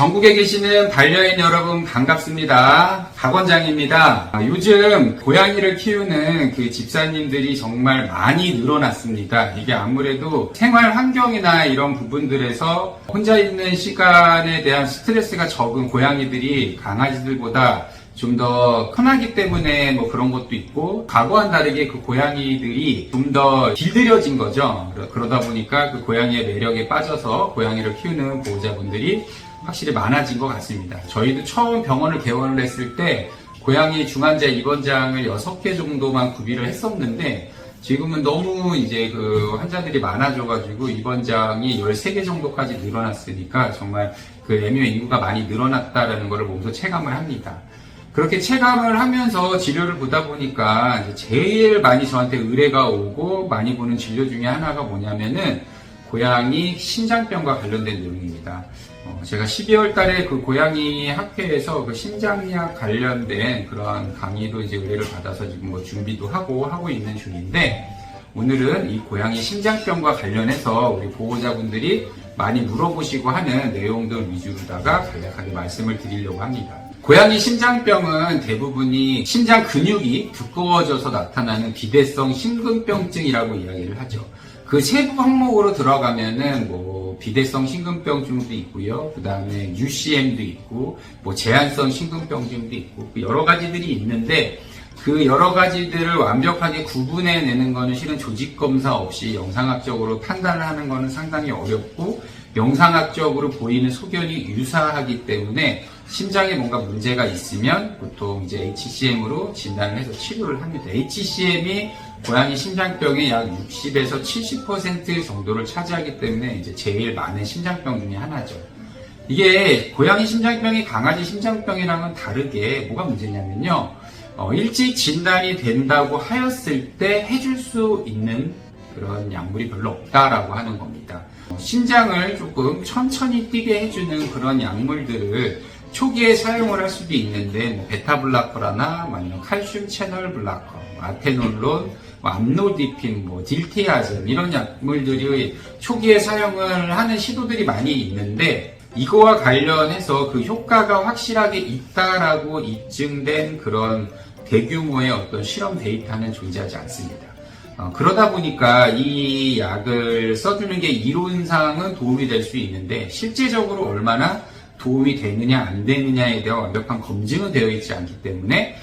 전국에 계시는 반려인 여러분 반갑습니다. 박원장입니다. 요즘 고양이를 키우는 그 집사님들이 정말 많이 늘어났습니다. 이게 아무래도 생활 환경이나 이런 부분들에서 혼자 있는 시간에 대한 스트레스가 적은 고양이들이 강아지들보다 좀 더 편하기 때문에 뭐 그런 것도 있고, 과거와는 다르게 그 고양이들이 좀 더 길들여진 거죠. 그러다 보니까 그 고양이의 매력에 빠져서 고양이를 키우는 보호자분들이 확실히 많아진 것 같습니다. 저희도 처음 병원을 개원을 했을 때 고양이 중환자 입원장을 6개 정도만 구비를 했었는데, 지금은 너무 이제 그 환자들이 많아져가지고 입원장이 13개 정도까지 늘어났으니까 정말 그 애묘 인구가 많이 늘어났다라는 것을 몸소 체감을 합니다. 그렇게 체감을 하면서 진료를 보다 보니까 이제 제일 많이 저한테 의뢰가 오고 많이 보는 진료 중에 하나가 뭐냐면은 고양이 신장병과 관련된 내용입니다. 제가 12월 달에 그 고양이 학회에서 그 신장약 관련된 그런 강의도 이제 의뢰를 받아서 지금 뭐 준비도 하고 있는 중인데, 오늘은 이 고양이 신장병과 관련해서 우리 보호자분들이 많이 물어보시고 하는 내용들 위주로다가 간략하게 말씀을 드리려고 합니다. 고양이 신장병은 대부분이 신장 근육이 두꺼워져서 나타나는 비대성 심근병증이라고 이야기를 하죠. 그 세부 항목으로 들어가면은 뭐 비대성 심근병증도 있고요. 그 다음에 UCM도 있고, 뭐 제한성 심근병증도 있고, 여러 가지들이 있는데, 그 여러 가지들을 완벽하게 구분해내는 거는 실은 조직검사 없이 영상학적으로 판단을 하는 거는 상당히 어렵고, 영상학적으로 보이는 소견이 유사하기 때문에 심장에 뭔가 문제가 있으면 보통 이제 HCM으로 진단을 해서 치료를 합니다. HCM이 고양이 심장병의 약 60에서 70% 정도를 차지하기 때문에 이제 제일 많은 심장병 중에 하나죠. 이게 고양이 심장병이 강아지 심장병이랑은 다르게 뭐가 문제냐면요. 일찍 진단이 된다고 하였을 때 해줄 수 있는 그런 약물이 별로 없다라고 하는 겁니다. 심장을 조금 천천히 뛰게 해주는 그런 약물들을 초기에 사용을 할 수도 있는데, 뭐 베타블라커라나 아니면 칼슘 채널 블라커, 아테놀론, 암로디핀, 딜티아즘 이런 약물들이 초기에 사용을 하는 시도들이 많이 있는데, 이거와 관련해서 그 효과가 확실하게 있다라고 입증된 그런 대규모의 어떤 실험 데이터는 존재하지 않습니다. 그러다 보니까 이 약을 써주는 게 이론상은 도움이 될 수 있는데, 실제적으로 얼마나 도움이 되느냐 안 되느냐에 대한 완벽한 검증은 되어 있지 않기 때문에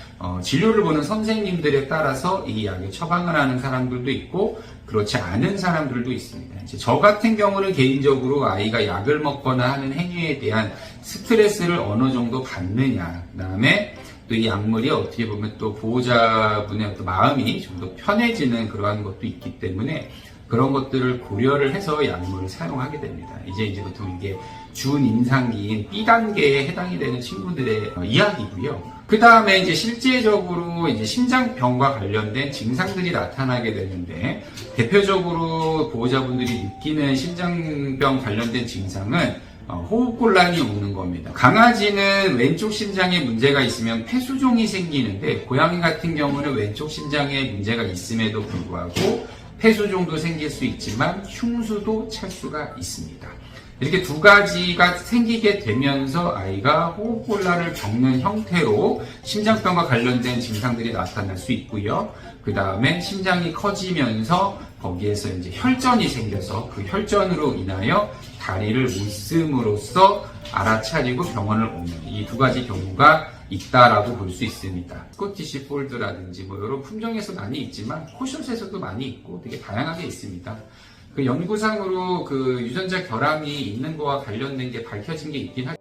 진료를 보는 선생님들에 따라서 이 약을 처방을 하는 사람들도 있고 그렇지 않은 사람들도 있습니다. 이제 저 같은 경우는 개인적으로 아이가 약을 먹거나 하는 행위에 대한 스트레스를 어느 정도 받느냐, 그 다음에 또 이 약물이 어떻게 보면 또 보호자분의 어떤 마음이 좀 더 편해지는 그러한 것도 있기 때문에 그런 것들을 고려를 해서 약물을 사용하게 됩니다. 이제 보통 이게 준임상기인 B단계에 해당이 되는 친구들의 이야기고요. 그 다음에 이제 실제적으로 이제 심장병과 관련된 증상들이 나타나게 되는데, 대표적으로 보호자분들이 느끼는 심장병 관련된 증상은 호흡곤란이 오는 겁니다. 강아지는 왼쪽 심장에 문제가 있으면 폐수종이 생기는데, 고양이 같은 경우는 왼쪽 심장에 문제가 있음에도 불구하고 폐수종도 생길 수 있지만 흉수도 찰 수가 있습니다. 이렇게 두 가지가 생기게 되면서 아이가 호흡곤란을 겪는 형태로 심장병과 관련된 증상들이 나타날 수 있고요. 그 다음에 심장이 커지면서 거기에서 이제 혈전이 생겨서 그 혈전으로 인하여 다리를 못 쓰므로써 알아차리고 병원을 오는 이 두 가지 경우가 있다라고 볼 수 있습니다. 스코티시 폴드라든지 뭐 여러 품종에서 많이 있지만 코숏에서도 많이 있고 되게 다양하게 있습니다. 그 연구상으로 그 유전자 결함이 있는 거와 관련된 게 밝혀진 게 있긴 하죠.